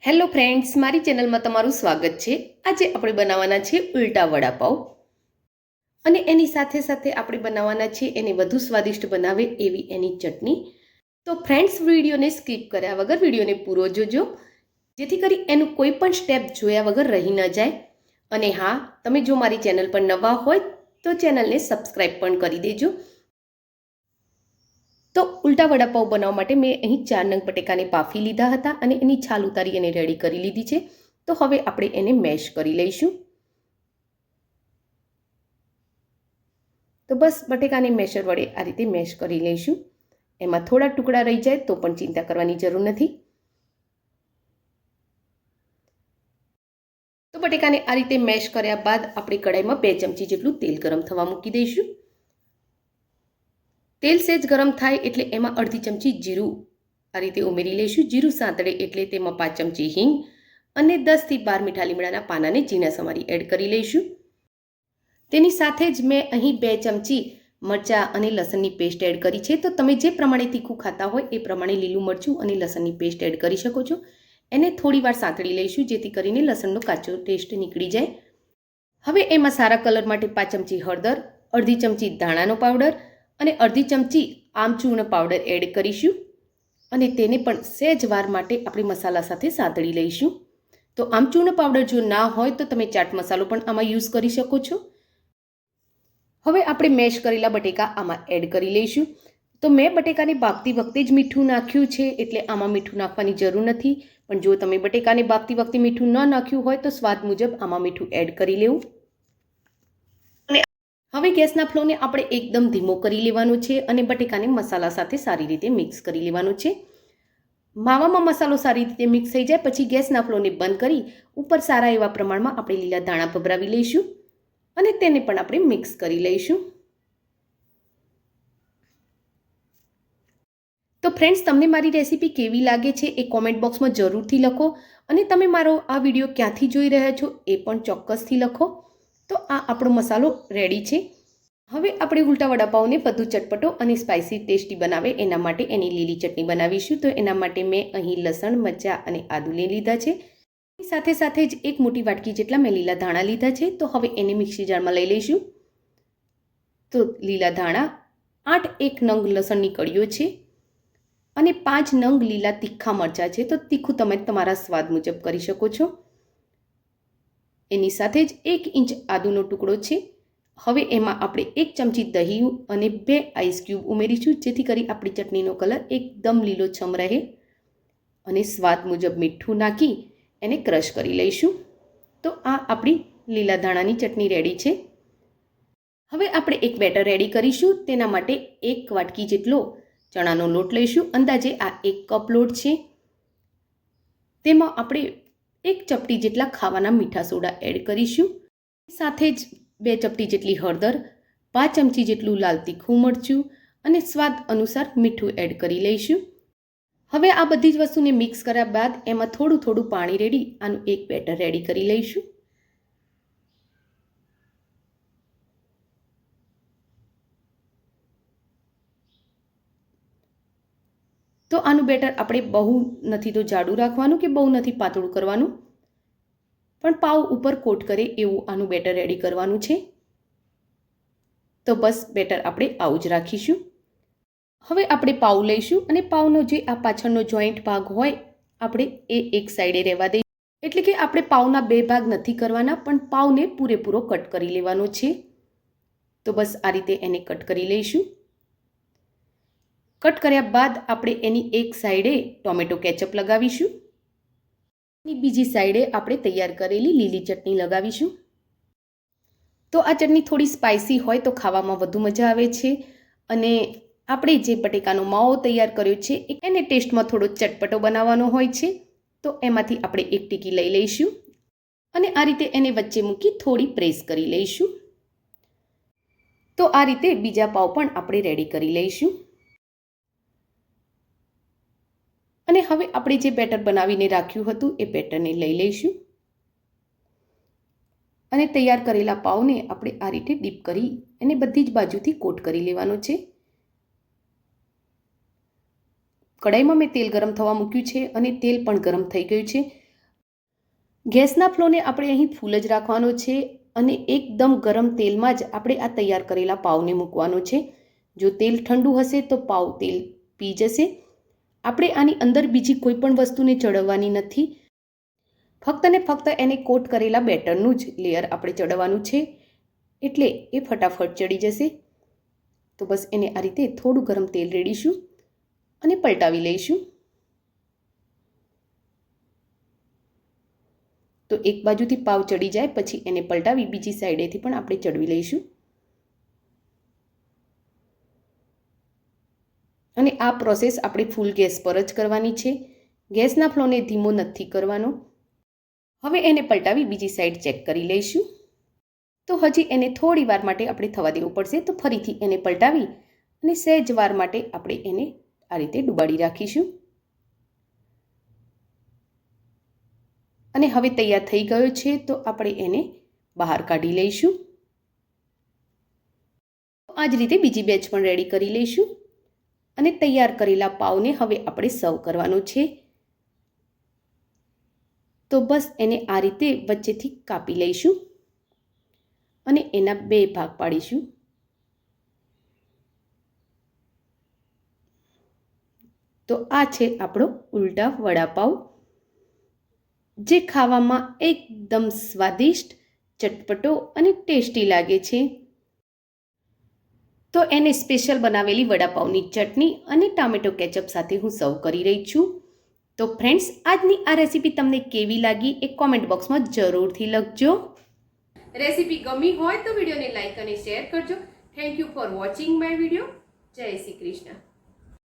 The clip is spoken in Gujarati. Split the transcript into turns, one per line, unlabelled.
હેલો ફ્રેન્ડ્સ, મારી ચેનલમાં તમારું સ્વાગત છે। આજે આપણે બનાવવાના છે ઉલટા વડાપાવ અને એની સાથે સાથે આપણે બનાવવાના છે એને વધુ સ્વાદિષ્ટ બનાવે એવી એની ચટણી। તો ફ્રેન્ડ્સ, વિડીયોને સ્કીપ કર્યા વગર વિડીયોને પૂરો જોજો, જેથી કરી એનું કોઈ પણ સ્ટેપ જોયા વગર રહી ન જાય। અને હા, તમે જો મારી ચેનલ પર નવા હોય તો ચેનલને સબસ્ક્રાઈબ પણ કરી દેજો। તો ઉલટા વડાપાવ બનાવવા માટે મેં અહીં 4 નંગ બટેકાને બાફી લીધા હતા અને એની છાલ ઉતારી અને રેડી કરી લીધી છે। તો હવે આપણે એને મેશ કરી લઈશું। તો બસ બટેકાને મેશર વડે આ રીતે મેશ કરી લઈશું। એમાં થોડા ટુકડા રહી જાય તો પણ ચિંતા કરવાની જરૂર નથી। તો બટેકાને આ રીતે મેશ કર્યા બાદ આપણે કડાઈમાં 2 ચમચી જેટલું તેલ ગરમ થવા મૂકી દઈશું। તેલ સેજ ગરમ થાય એટલે એમાં અડધી ચમચી જીરું આ રીતે ઉમેરી લઈશું। જીરું સાંતળે એટલે તેમાં 5 ચમચી હિંગ અને 10 થી 12 મીઠા લીમડાના પાનાને ઝીણા સમારી એડ કરી લઈશું। તેની સાથે જ મેં અહીં 2 ચમચી મરચાં અને લસણની પેસ્ટ એડ કરી છે। તો તમે જે પ્રમાણે તીખું ખાતા હોય એ પ્રમાણે લીલું મરચું અને લસણની પેસ્ટ એડ કરી શકો છો। એને થોડી વાર સાંતળી લઈશું જેથી કરીને લસણનો કાચો ટેસ્ટ નીકળી જાય। હવે એમાં સારા કલર માટે 5 ચમચી હળદર, અડધી ચમચી ધાણાનો પાવડર અને અડધી ચમચી આમચૂર્ણ પાવડર એડ કરીશું અને તેને પણ સહેજ વાર માટે આપણે મસાલા સાથે સાંતળી લઈશું। તો આમચૂર્ણ પાવડર જો ના હોય તો તમે ચાટ મસાલો પણ આમાં યુઝ કરી શકો છો। હવે આપણે મેશ કરેલા બટેકા આમાં એડ કરી લઈશું। તો મેં બટેકાને બાફતી વખતે જ મીઠું નાખ્યું છે, એટલે આમાં મીઠું નાખવાની જરૂર નથી। પણ જો તમે બટેકાને બાફતી વખતે મીઠું ન નાખ્યું હોય તો સ્વાદ મુજબ આમાં મીઠું એડ કરી લેવું। હવે ગેસના ફ્લેમને આપણે એકદમ ધીમો કરી લેવાનો છે અને બટેકાને મસાલા સાથે સારી રીતે મિક્સ કરી લેવાનો છે। માવામાં મસાલો સારી રીતે મિક્સ થઈ જાય પછી ગેસના ફ્લેમને બંધ કરી ઉપર સારા એવા પ્રમાણમાં આપણે લીલા ધાણા ભભરાવી લઈશું અને તેને પણ આપણે મિક્સ કરી લઈશું। તો ફ્રેન્ડ્સ, તમને મારી રેસીપી કેવી લાગે છે એ કોમેન્ટ બોક્સમાં જરૂરથી લખો અને તમે મારો આ વિડીયો ક્યાંથી જોઈ રહ્યા છો એ પણ ચોક્કસથી લખો। તો આ આપણો મસાલો રેડી છે। હવે આપણે ઉલટા વડાપાવને વધુ ચટપટો અને સ્પાઇસી ટેસ્ટી બનાવે એના માટે એની લીલી ચટણી બનાવીશું। તો એના માટે મેં અહીં લસણ, મરચાં અને આદુને લીધા છે। સાથે સાથે જ 1 મોટી વાટકી જેટલા મેં લીલા ધાણા લીધા છે। તો હવે એને મિક્સી જારમાં લઈ લઈશું। તો લીલા ધાણા, 8 નંગ લસણની કળીઓ છે અને 5 નંગ લીલા તીખા મરચાં છે। તો તીખું તમે તમારા સ્વાદ મુજબ કરી શકો છો। એની સાથે જ 1 ઇંચ આદુનો ટુકડો છે। હવે એમાં આપણે 1 ચમચી દહીં અને 2 આઈસ ક્યુબ ઉમેરીશું જેથી કરી આપણી ચટણીનો કલર એકદમ લીલોછમ રહે અને સ્વાદ મુજબ મીઠું નાખી એને ક્રશ કરી લઈશું। તો આ આપણી લીલા ધાણાની ચટણી રેડી છે। હવે આપણે એક બેટર રેડી કરીશું। તેના માટે 1 વાટકી જેટલો ચણાનો લોટ લઈશું। અંદાજે આ 1 કપ લોટ છે। તેમાં આપણે 1 ચપટી જેટલા ખાવાના મીઠા સોડા એડ કરીશું। સાથે જ 2 ચપટી જેટલી હળદર, 5 ચમચી જેટલું લાલ તીખું મરચું અને સ્વાદ અનુસાર મીઠું એડ કરી લઈશું। હવે આ બધી જ વસ્તુને મિક્સ કર્યા બાદ એમાં થોડું થોડું પાણી રેડી આનું એક બેટર રેડી કરી લઈશું। તો આનું બેટર આપણે બહુ નથી તો જાડું રાખવાનું કે બહુ નથી પાતળું કરવાનું, પણ પાવ ઉપર કોટ કરે એવું આનું બેટર રેડી કરવાનું છે। તો બસ બેટર આપણે આવું જ રાખીશું। હવે આપણે પાવ લઈશું અને પાવનો જે આ પાછળનો જોઈન્ટ ભાગ હોય આપણે એ એક સાઈડે રહેવા દઈશું। એટલે કે આપણે પાવના 2 ભાગ નથી કરવાના, પણ પાવને પૂરેપૂરો કટ કરી લેવાનો છે। તો બસ આ રીતે એને કટ કરી લઈશું। કટ કર્યા બાદ આપણે એની એક સાઈડે ટોમેટો કેચઅપ લગાવીશું અને બીજી સાઈડે આપણે તૈયાર કરેલી લીલી ચટણી લગાવીશું। તો આ ચટણી થોડી સ્પાઇસી હોય તો ખાવામાં વધુ મજા આવે છે અને આપણે જે બટેકાનો માવો તૈયાર કર્યો છે એને ટેસ્ટમાં થોડો ચટપટો બનાવવાનો હોય છે। તો એમાંથી આપણે એક ટીકી લઈ લઈશું અને આ રીતે એને વચ્ચે મૂકી થોડી પ્રેસ કરી લઈશું। તો આ રીતે બીજા પાવ પણ આપણે રેડી કરી લઈશું અને હવે આપણે જે બેટર બનાવીને રાખ્યું હતું એ બેટરને લઈ લઈશું અને તૈયાર કરેલા પાવને આપણે આ રીતે ડીપ કરી એને બધી જ બાજુથી કોટ કરી લેવાનો છે। કડાઈમાં મેં તેલ ગરમ થવા મૂક્યું છે અને તેલ પણ ગરમ થઈ ગયું છે। ગેસના ફ્લોને આપણે અહીં ફૂલ જ રાખવાનો છે અને એકદમ ગરમ તેલમાં જ આપણે આ તૈયાર કરેલા પાવને મૂકવાનો છે. જો તેલ ઠંડુ હશે તો પાવ તેલ પી જશે. આપણે આની અંદર બીજી કોઈ પણ વસ્તુને ચડવવાની નથી. ફક્ત ને ફક્ત એને કોટ કરેલા બેટરનું જ લેયર આપણે ચડવવાનું છે, એટલે એ ફટાફટ ચડી જશે. તો બસ એને આ રીતે થોડું ગરમ તેલ રેડીશું અને પલટાવી લઈશું. તો એક બાજુથી પાવ ચડી જાય પછી એને પલટાવી બીજી સાઈડેથી પણ આપણે ચડવી લઈશું. અને આ પ્રોસેસ આપણે ફૂલ ગેસ પર જ કરવાની છે. ગેસના ફ્લોને ધીમો નથી કરવાનો. હવે એને પલટાવી બીજી સાઈડ ચેક કરી લઈશું. તો હજી એને થોડી વાર માટે આપણે થવા દેવું પડશે. તો ફરીથી એને પલટાવી અને સહેજ વાર માટે આપણે એને આ રીતે ડુબાડી રાખીશું. અને હવે તૈયાર થઈ ગયો છે, તો આપણે એને બહાર કાઢી લઈશું. આ જ રીતે બીજી બેચ પણ રેડી કરી લઈશું. અને તૈયાર કરેલા પાવને હવે આપણે સર્વ કરવાનો છે. તો બસ એને આ રીતે વચ્ચેથી કાપી લઈશું અને એના 2 ભાગ પાડીશું. તો આ છે આપણો ઉલટા વડાપાવ, જે ખાવામાં એકદમ સ્વાદિષ્ટ, ચટપટો અને ટેસ્ટી લાગે છે. તો એને સ્પેશિયલ બનાવેલી વડાપાવની ચટણી અને ટામેટો કેચઅપ સાથે હું સર્વ કરી રહી છું. તો ફ્રેન્ડ્સ, આજની આ રેસીપી તમને કેવી લાગી એ કોમેન્ટ બોક્સમાં જરૂરથી લખજો. રેસીપી ગમી હોય તો વિડીયોને લાઈક અને શેર કરજો. Thank you for watching my video. જય શ્રી કૃષ્ણ.